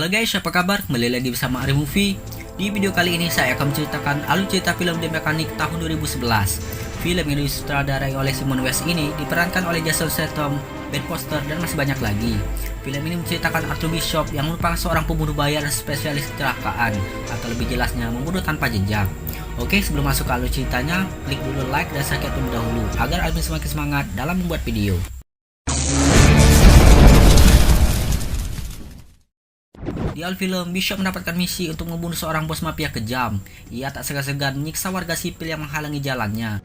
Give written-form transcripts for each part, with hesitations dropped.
Halo guys, apa kabar? Kembali lagi bersama Ari Movie. Di video kali ini saya akan menceritakan alur cerita film The Mechanic tahun 2011. Film yang disutradarai oleh Simon West ini diperankan oleh Jason Statham, Ben Foster, dan masih banyak lagi. Film ini menceritakan Arthur Bishop yang merupakan seorang pembunuh bayar dan spesialis kecelakaan, atau lebih jelasnya membunuh tanpa jejak. Oke, sebelum masuk ke alur ceritanya, klik dulu like dan subscribe terlebih dahulu agar admin semakin semangat dalam membuat video. Di awal film, Bishop mendapatkan misi untuk membunuh seorang bos mafia kejam. Ia tak segan-segan menyiksa warga sipil yang menghalangi jalannya.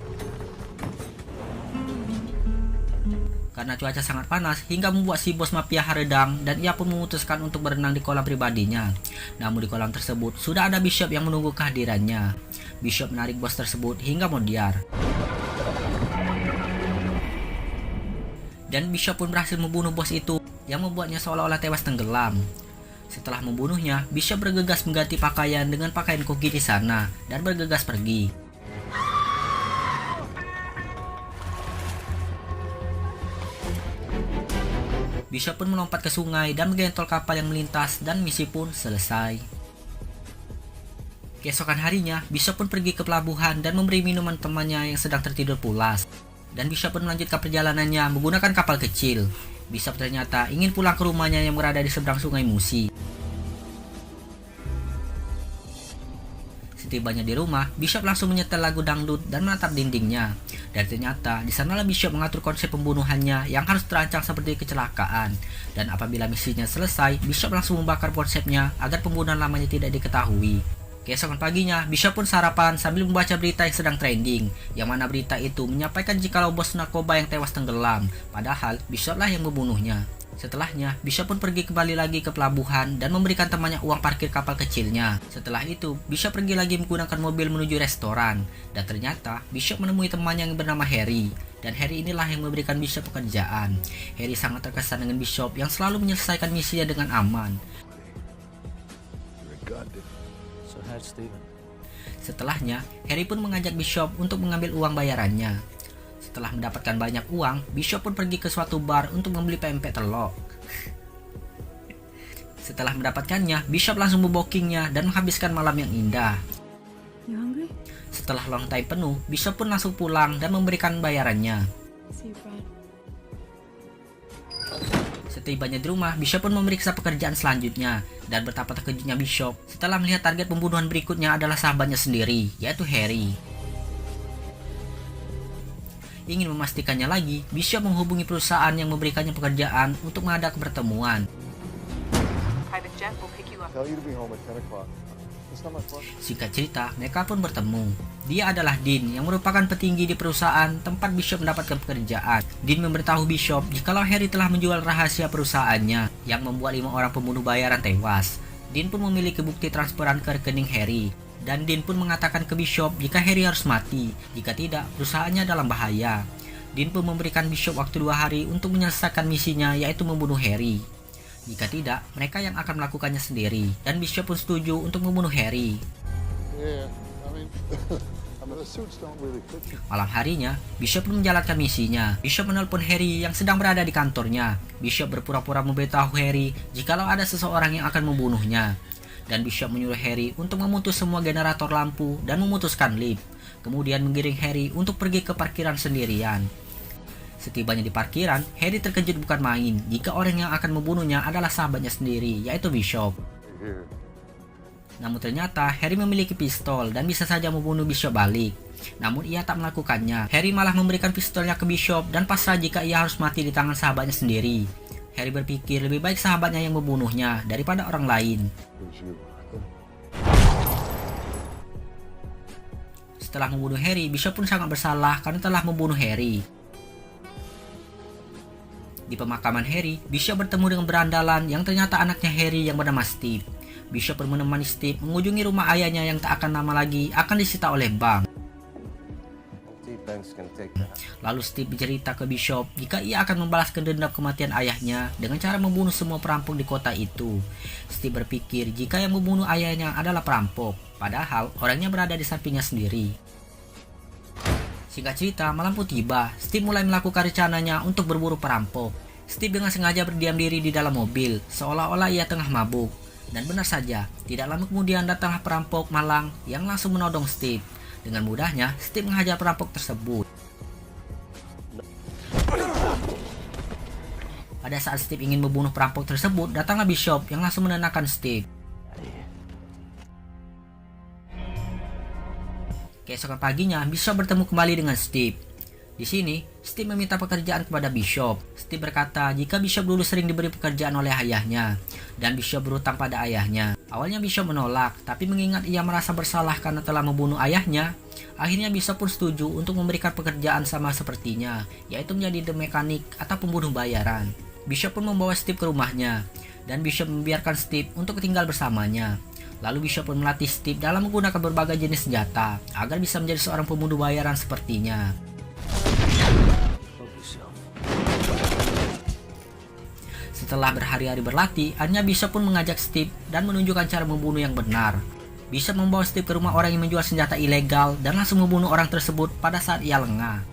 Karena cuaca sangat panas hingga membuat si bos mafia haredang, dan ia pun memutuskan untuk berenang di kolam pribadinya. Namun di kolam tersebut sudah ada Bishop yang menunggu kehadirannya. Bishop menarik bos tersebut hingga mondiar. Dan Bishop pun berhasil membunuh bos itu yang membuatnya seolah-olah tewas tenggelam. Setelah membunuhnya, Bishop bergegas mengganti pakaian dengan pakaian koki di sana dan bergegas pergi. Bishop pun melompat ke sungai dan menggentol kapal yang melintas dan misi pun selesai. Keesokan harinya, Bishop pun pergi ke pelabuhan dan memberi minuman temannya yang sedang tertidur pulas. Dan Bishop pun melanjutkan perjalanannya menggunakan kapal kecil. Bishop ternyata ingin pulang ke rumahnya yang berada di seberang sungai Musi. Setibanya di rumah, Bishop langsung menyetel lagu dangdut dan menatap dindingnya. Dan ternyata di sanalah Bishop mengatur konsep pembunuhannya yang harus terancang seperti kecelakaan. Dan apabila misinya selesai, Bishop langsung membakar konsepnya agar pembunuhan lamanya tidak diketahui. Keesokan paginya, Bishop pun sarapan sambil membaca berita yang sedang trending, yang mana berita itu menyampaikan jikalau bos narkoba yang tewas tenggelam, padahal Bishop lah yang membunuhnya. Setelahnya, Bishop pun pergi kembali lagi ke pelabuhan dan memberikan temannya uang parkir kapal kecilnya. Setelah itu, Bishop pergi lagi menggunakan mobil menuju restoran, dan ternyata Bishop menemui temannya yang bernama Harry. Dan Harry inilah yang memberikan Bishop pekerjaan. Harry sangat terkesan dengan Bishop yang selalu menyelesaikan misinya dengan aman. Setelahnya, Harry pun mengajak Bishop untuk mengambil uang bayarannya. Setelah mendapatkan banyak uang, Bishop pun pergi ke suatu bar untuk membeli pempek telok. Setelah mendapatkannya, Bishop langsung membokingnya dan menghabiskan malam yang indah. Setelah long time penuh, Bishop pun langsung pulang dan memberikan bayarannya. Setibanya di rumah, Bishop pun memeriksa pekerjaan selanjutnya, dan betapa terkejutnya Bishop setelah melihat target pembunuhan berikutnya adalah sahabatnya sendiri, yaitu Harry. Ingin memastikannya lagi, Bishop menghubungi perusahaan yang memberikannya pekerjaan untuk mengadakan pertemuan. Singkat cerita, mereka pun bertemu. Dia adalah Dean yang merupakan petinggi di perusahaan tempat Bishop mendapatkan pekerjaan. Dean memberitahu Bishop jikalau Harry telah menjual rahasia perusahaannya yang membuat 5 orang pembunuh bayaran tewas. Dean pun memiliki bukti transferan ke rekening Harry. Dan Dean pun mengatakan ke Bishop jika Harry harus mati, jika tidak perusahaannya dalam bahaya. Dean pun memberikan Bishop waktu 2 hari untuk menyelesaikan misinya, yaitu membunuh Harry. Jika tidak, mereka yang akan melakukannya sendiri, dan Bishop pun setuju untuk membunuh Harry. Malam harinya, Bishop pun menjalankan misinya. Bishop menelpon Harry yang sedang berada di kantornya. Bishop berpura-pura memberitahu Harry jikalau ada seseorang yang akan membunuhnya. Dan Bishop menyuruh Harry untuk memutus semua generator lampu dan memutuskan lift. Kemudian menggiring Harry untuk pergi ke parkiran sendirian. Setibanya di parkiran, Harry terkejut bukan main jika orang yang akan membunuhnya adalah sahabatnya sendiri, yaitu Bishop. Namun ternyata Harry memiliki pistol dan bisa saja membunuh Bishop balik. Namun ia tak melakukannya. Harry malah memberikan pistolnya ke Bishop dan pasrah jika ia harus mati di tangan sahabatnya sendiri. Harry berpikir lebih baik sahabatnya yang membunuhnya daripada orang lain. Setelah membunuh Harry, Bishop pun sangat bersalah karena telah membunuh Harry. Di pemakaman Harry, Bishop bertemu dengan berandalan yang ternyata anaknya Harry yang bernama Steve. Bishop pun menemani Steve mengunjungi rumah ayahnya yang tak akan lama lagi akan disita oleh bank. Lalu Steve bercerita ke Bishop jika ia akan membalaskan dendam kematian ayahnya dengan cara membunuh semua perampok di kota itu. Steve berpikir jika yang membunuh ayahnya adalah perampok, padahal orangnya berada di sampingnya sendiri. Singkat cerita, malam pun tiba. Steve mulai melakukan rencananya untuk berburu perampok. Steve dengan sengaja berdiam diri di dalam mobil, seolah-olah ia tengah mabuk. Dan benar saja, tidak lama kemudian datanglah perampok malang yang langsung menodong Steve. Dengan mudahnya, Steve menghajar perampok tersebut. Pada saat Steve ingin membunuh perampok tersebut, datanglah Bishop yang langsung menenangkan Steve. Keesokan paginya, Bishop bertemu kembali dengan Steve. Di sini, Steve meminta pekerjaan kepada Bishop. Steve berkata jika Bishop dulu sering diberi pekerjaan oleh ayahnya, dan Bishop berutang pada ayahnya. Awalnya Bishop menolak, tapi mengingat ia merasa bersalah karena telah membunuh ayahnya, akhirnya Bishop pun setuju untuk memberikan pekerjaan sama sepertinya, yaitu menjadi the mekanik atau pembunuh bayaran. Bishop pun membawa Steve ke rumahnya, dan Bishop membiarkan Steve untuk tinggal bersamanya. Lalu Bishop pun melatih Steve dalam menggunakan berbagai jenis senjata, agar bisa menjadi seorang pembunuh bayaran sepertinya. Setelah berhari-hari berlatih, akhirnya Bishop pun mengajak Steve dan menunjukkan cara membunuh yang benar. Bishop membawa Steve ke rumah orang yang menjual senjata ilegal dan langsung membunuh orang tersebut pada saat ia lengah.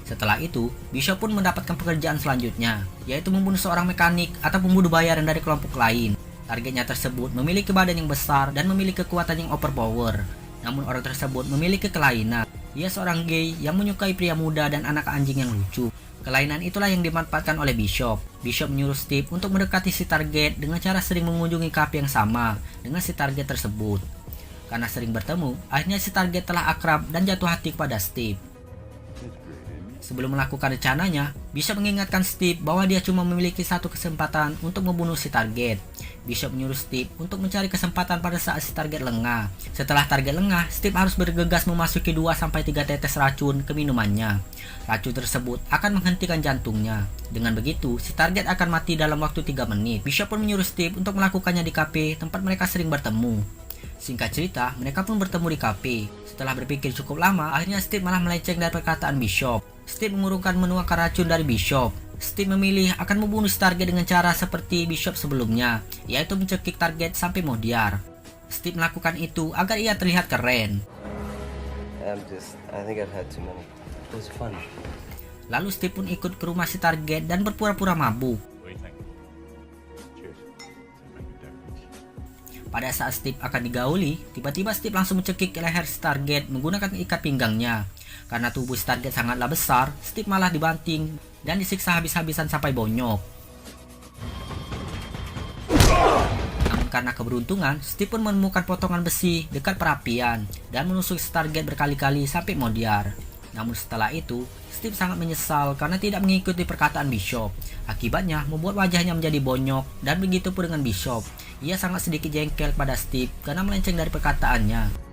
Setelah itu, Bishop pun mendapatkan pekerjaan selanjutnya, yaitu membunuh seorang mekanik atau pembunuh bayaran dari kelompok lain. Targetnya tersebut memiliki badan yang besar dan memiliki kekuatan yang overpower. Namun orang tersebut memiliki kelainan. Ia seorang gay yang menyukai pria muda dan anak anjing yang lucu. Kelainan itulah yang dimanfaatkan oleh Bishop. Bishop menyuruh Steve untuk mendekati si target dengan cara sering mengunjungi kafe yang sama dengan si target tersebut. Karena sering bertemu, akhirnya si target telah akrab dan jatuh hati kepada Steve. Sebelum melakukan rencananya, Bishop mengingatkan Steve bahwa dia cuma memiliki satu kesempatan untuk membunuh si target. Bishop menyuruh Steve untuk mencari kesempatan pada saat si target lengah. Setelah target lengah, Steve harus bergegas memasuki 2-3 tetes racun ke minumannya. Racun tersebut akan menghentikan jantungnya. Dengan begitu, si target akan mati dalam waktu 3 menit. Bishop pun menyuruh Steve untuk melakukannya di kafe tempat mereka sering bertemu. Singkat cerita, mereka pun bertemu di kafe. Setelah berpikir cukup lama, akhirnya Steve malah melenceng dari perkataan Bishop. Steve mengurungkan menuangkan racun dari Bishop. Steve memilih akan membunuh si target dengan cara seperti Bishop sebelumnya, yaitu mencekik target sampai modiar. Steve melakukan itu agar ia terlihat keren. Lalu Steve pun ikut ke rumah si target dan berpura-pura mabuk. Pada saat Steve akan digauli, tiba-tiba Steve langsung mencekik leher si target menggunakan ikat pinggangnya. Karena tubuh si target sangatlah besar, Steve malah dibanting dan disiksa habis-habisan sampai bonyok. Namun karena keberuntungan, Steve pun menemukan potongan besi dekat perapian dan menusuk si target berkali-kali sampai modiar. Namun setelah itu, Steve sangat menyesal karena tidak mengikuti perkataan Bishop. Akibatnya membuat wajahnya menjadi bonyok, dan begitu pun dengan Bishop. Ia sangat sedikit jengkel pada Steve karena melenceng dari perkataannya.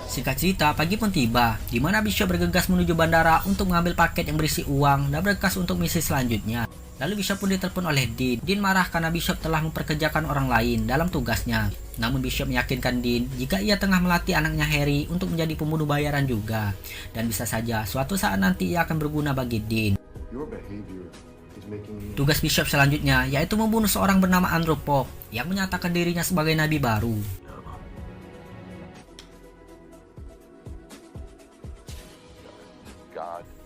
Singkat cerita, pagi pun tiba, di mana Bishop bergegas menuju bandara untuk mengambil paket yang berisi uang dan berkas untuk misi selanjutnya. Lalu Bishop pun ditelepon oleh Dean. Dean marah karena Bishop telah memperkerjakan orang lain dalam tugasnya. Namun Bishop meyakinkan Dean jika ia tengah melatih anaknya Harry untuk menjadi pembunuh bayaran juga. Dan bisa saja suatu saat nanti ia akan berguna bagi Dean. Tugas Bishop selanjutnya yaitu membunuh seorang bernama Andrew Pope yang menyatakan dirinya sebagai nabi baru.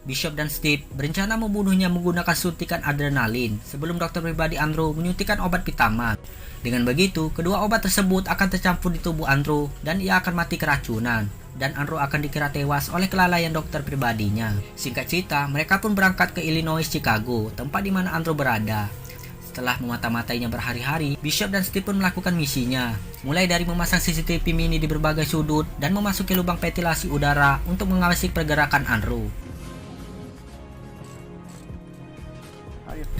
Bishop dan Steve berencana membunuhnya menggunakan suntikan adrenalin sebelum dokter pribadi Andrew menyuntikkan obat vitamin. Dengan begitu, kedua obat tersebut akan tercampur di tubuh Andrew dan ia akan mati keracunan. Dan Andrew akan dikira tewas oleh kelalaian dokter pribadinya. Singkat cerita, mereka pun berangkat ke Illinois, Chicago, tempat di mana Andrew berada. Setelah memata-matainya berhari-hari, Bishop dan Steve pun melakukan misinya. Mulai dari memasang CCTV mini di berbagai sudut dan memasuki lubang ventilasi udara untuk mengawasi pergerakan Andrew.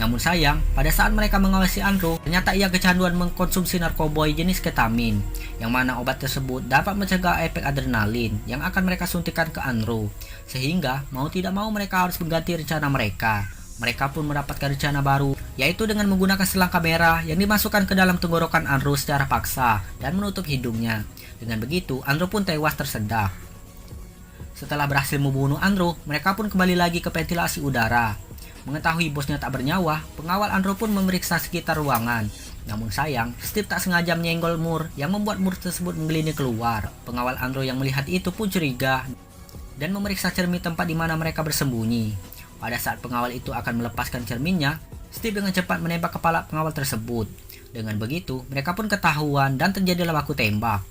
Namun sayang, pada saat mereka mengawasi Andrew, ternyata ia kecanduan mengkonsumsi narkoboy jenis ketamin, yang mana obat tersebut dapat mencegah efek adrenalin yang akan mereka suntikan ke Andrew, sehingga mau tidak mau mereka harus mengganti rencana mereka. Mereka pun mendapatkan rencana baru, yaitu dengan menggunakan selang kamera yang dimasukkan ke dalam tenggorokan Andrew secara paksa dan menutup hidungnya. Dengan begitu, Andrew pun tewas tersedak. Setelah berhasil membunuh Andrew, mereka pun kembali lagi ke ventilasi udara. Mengetahui bosnya tak bernyawa, pengawal Andrew pun memeriksa sekitar ruangan. Namun sayang, Steve tak sengaja menyenggol Moore yang membuat Moore tersebut menggelining keluar. Pengawal Andrew yang melihat itu pun curiga dan memeriksa cermin tempat di mana mereka bersembunyi. Pada saat pengawal itu akan melepaskan cerminnya, Steve dengan cepat menembak kepala pengawal tersebut. Dengan begitu, mereka pun ketahuan dan terjadilah baku tembak.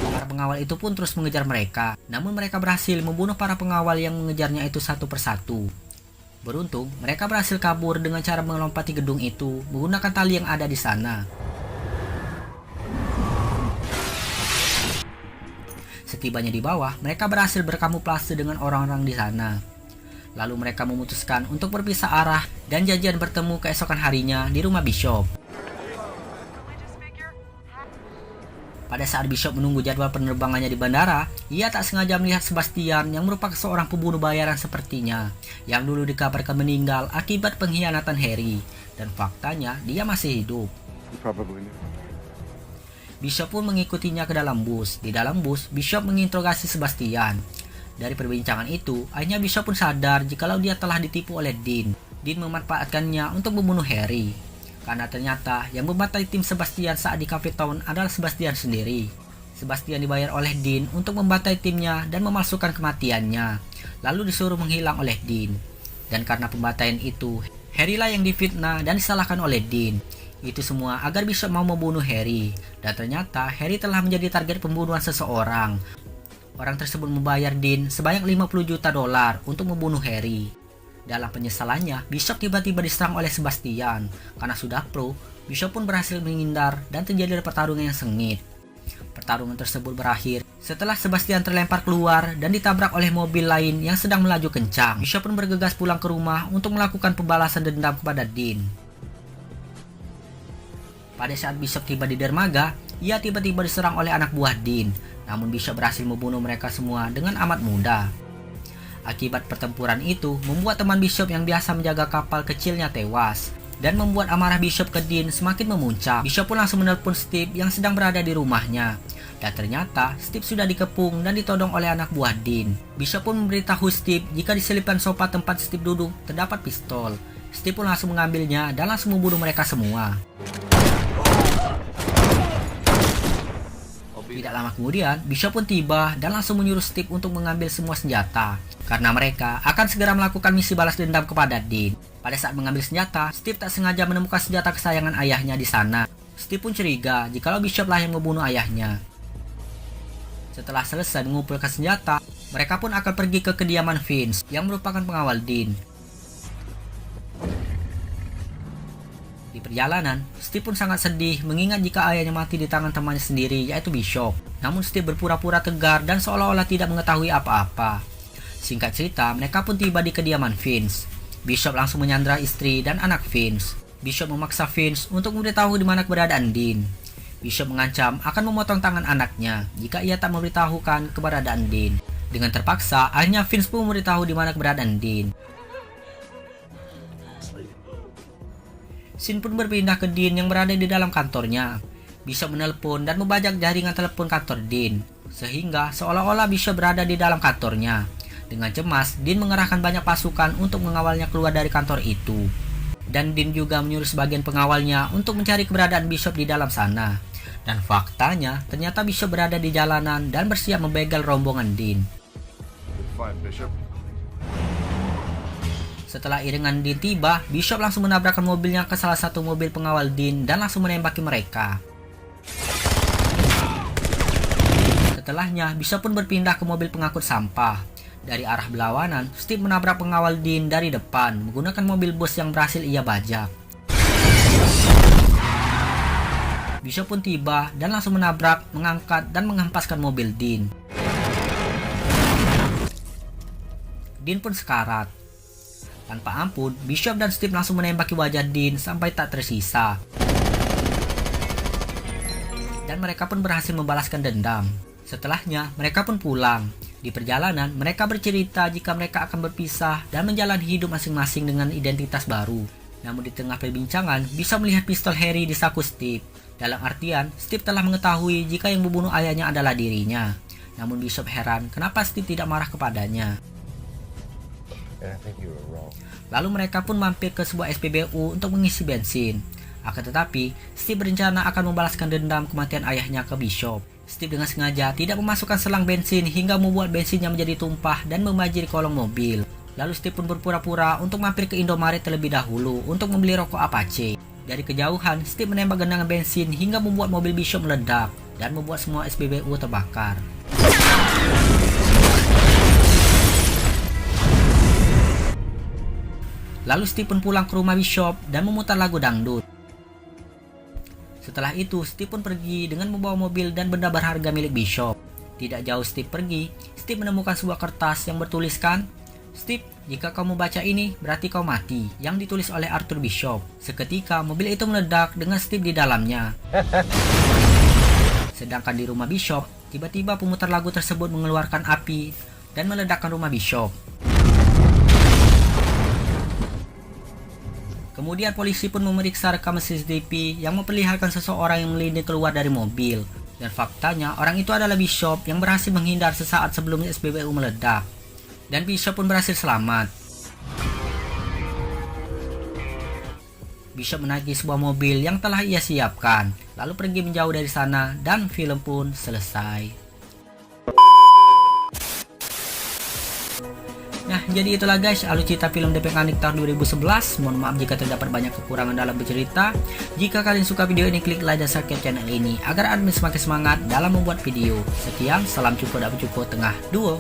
Para pengawal itu pun terus mengejar mereka, namun mereka berhasil membunuh para pengawal yang mengejarnya itu satu persatu. Beruntung, mereka berhasil kabur dengan cara melompati gedung itu menggunakan tali yang ada di sana. Setibanya di bawah, mereka berhasil berkamuflase dengan orang-orang di sana. Lalu mereka memutuskan untuk berpisah arah dan janjian bertemu keesokan harinya di rumah Bishop. Pada saat Bishop menunggu jadwal penerbangannya di bandara, ia tak sengaja melihat Sebastian yang merupakan seorang pembunuh bayaran sepertinya, yang dulu dikabarkan meninggal akibat pengkhianatan Harry, dan faktanya dia masih hidup. Bishop pun mengikutinya ke dalam bus. Di dalam bus, Bishop menginterogasi Sebastian. Dari perbincangan itu, akhirnya Bishop pun sadar jikalau dia telah ditipu oleh Dean. Dean memanfaatkannya untuk membunuh Harry. Karena ternyata yang membantai tim Sebastian saat di Cafe Town adalah Sebastian sendiri. Sebastian dibayar oleh Dean untuk membantai timnya dan memalsukan kematiannya. Lalu disuruh menghilang oleh Dean. Dan karena pembantaian itu, Harry lah yang difitnah dan disalahkan oleh Dean. Itu semua agar Bishop mau membunuh Harry. Dan ternyata Harry telah menjadi target pembunuhan seseorang. Orang tersebut membayar Dean sebanyak 50 juta dolar untuk membunuh Harry. Dalam penyesalannya, Bishop tiba-tiba diserang oleh Sebastian. Karena sudah pro, Bishop pun berhasil menghindar dan terjadi pertarungan yang sengit. Pertarungan tersebut berakhir setelah Sebastian terlempar keluar dan ditabrak oleh mobil lain yang sedang melaju kencang. Bishop pun bergegas pulang ke rumah untuk melakukan pembalasan dendam kepada Dean. Pada saat Bishop tiba di dermaga, ia tiba-tiba diserang oleh anak buah Dean. Namun Bishop berhasil membunuh mereka semua dengan amat mudah. Akibat pertempuran itu, membuat teman Bishop yang biasa menjaga kapal kecilnya tewas. Dan membuat amarah Bishop ke Dean semakin memuncak. Bishop pun langsung menelpon Steve yang sedang berada di rumahnya. Dan ternyata, Steve sudah dikepung dan ditodong oleh anak buah Dean. Bishop pun memberitahu Steve jika di selipkan sofa tempat Steve duduk terdapat pistol. Steve pun langsung mengambilnya dan langsung membunuh mereka semua. Tidak lama kemudian, Bishop pun tiba dan langsung menyuruh Steve untuk mengambil semua senjata. Karena mereka akan segera melakukan misi balas dendam kepada Dean. Pada saat mengambil senjata, Steve tak sengaja menemukan senjata kesayangan ayahnya di sana. Steve pun curiga jikalau Bishop lah yang membunuh ayahnya. Setelah selesai mengumpulkan senjata, mereka pun akan pergi ke kediaman Vince yang merupakan pengawal Dean. Di perjalanan, Steve pun sangat sedih mengingat jika ayahnya mati di tangan temannya sendiri yaitu Bishop. Namun Steve berpura-pura tegar dan seolah-olah tidak mengetahui apa-apa. Singkat cerita, mereka pun tiba di kediaman Vince. Bishop langsung menyandra istri dan anak Vince. Bishop memaksa Vince untuk memberitahu di mana keberadaan Dean. Bishop mengancam akan memotong tangan anaknya jika ia tak memberitahukan keberadaan Dean. Dengan terpaksa, akhirnya Vince pun memberitahu di mana keberadaan Dean. Scene pun berpindah ke Dean yang berada di dalam kantornya. Bishop menelpon dan membajak jaringan telepon kantor Dean, sehingga seolah-olah Bishop berada di dalam kantornya. Dengan cemas, Dean mengerahkan banyak pasukan untuk mengawalnya keluar dari kantor itu. Dan Dean juga menyuruh sebagian pengawalnya untuk mencari keberadaan Bishop di dalam sana. Dan faktanya, ternyata Bishop berada di jalanan dan bersiap membegal rombongan Dean. Setelah iringan Dean tiba, Bishop langsung menabrakkan mobilnya ke salah satu mobil pengawal Dean dan langsung menembaki mereka. Setelahnya, Bishop pun berpindah ke mobil pengangkut sampah. Dari arah berlawanan, Steve menabrak pengawal Dean dari depan menggunakan mobil bus yang berhasil ia bajak. Bishop pun tiba dan langsung menabrak, mengangkat, dan menghempaskan mobil Dean. Dean pun sekarat. Tanpa ampun, Bishop dan Steve langsung menembaki wajah Dean sampai tak tersisa. Dan mereka pun berhasil membalaskan dendam. Setelahnya, mereka pun pulang. Di perjalanan, mereka bercerita jika mereka akan berpisah dan menjalani hidup masing-masing dengan identitas baru. Namun di tengah perbincangan, Bishop melihat pistol Harry di saku Steve. Dalam artian, Steve telah mengetahui jika yang membunuh ayahnya adalah dirinya. Namun Bishop heran kenapa Steve tidak marah kepadanya. Lalu mereka pun mampir ke sebuah SPBU untuk mengisi bensin. Akan tetapi, Steve berencana akan membalaskan dendam kematian ayahnya ke Bishop. Steve dengan sengaja tidak memasukkan selang bensin hingga membuat bensinnya menjadi tumpah dan membanjiri kolong mobil. Lalu Steve pun berpura-pura untuk mampir ke Indomaret terlebih dahulu untuk membeli rokok Apache. Dari kejauhan, Steve menembak genangan bensin hingga membuat mobil Bishop meledak dan membuat semua SPBU terbakar. Lalu Steve pun pulang ke rumah Bishop dan memutar lagu dangdut. Setelah itu, Steve pun pergi dengan membawa mobil dan benda berharga milik Bishop. Tidak jauh Steve pergi, Steve menemukan sebuah kertas yang bertuliskan, "Steve, jika kau membaca ini, berarti kau mati," yang ditulis oleh Arthur Bishop. Seketika, mobil itu meledak dengan Steve di dalamnya. Sedangkan di rumah Bishop, tiba-tiba pemutar lagu tersebut mengeluarkan api dan meledakkan rumah Bishop. Kemudian polisi pun memeriksa rekaman CCTV yang memperlihatkan seseorang yang melindungi keluar dari mobil. Dan faktanya orang itu adalah Bishop yang berhasil menghindar sesaat sebelum SPBU meledak. Dan Bishop pun berhasil selamat. Bishop menaiki sebuah mobil yang telah ia siapkan, lalu pergi menjauh dari sana dan film pun selesai. Nah, jadi itulah guys alur cerita film The Mechanic tahun 2011. Mohon maaf jika terdapat banyak kekurangan dalam bercerita. Jika kalian suka video ini, klik like dan subscribe channel ini agar admin semakin semangat dalam membuat video. Sekian, salam cukup dan bercukup tengah duo.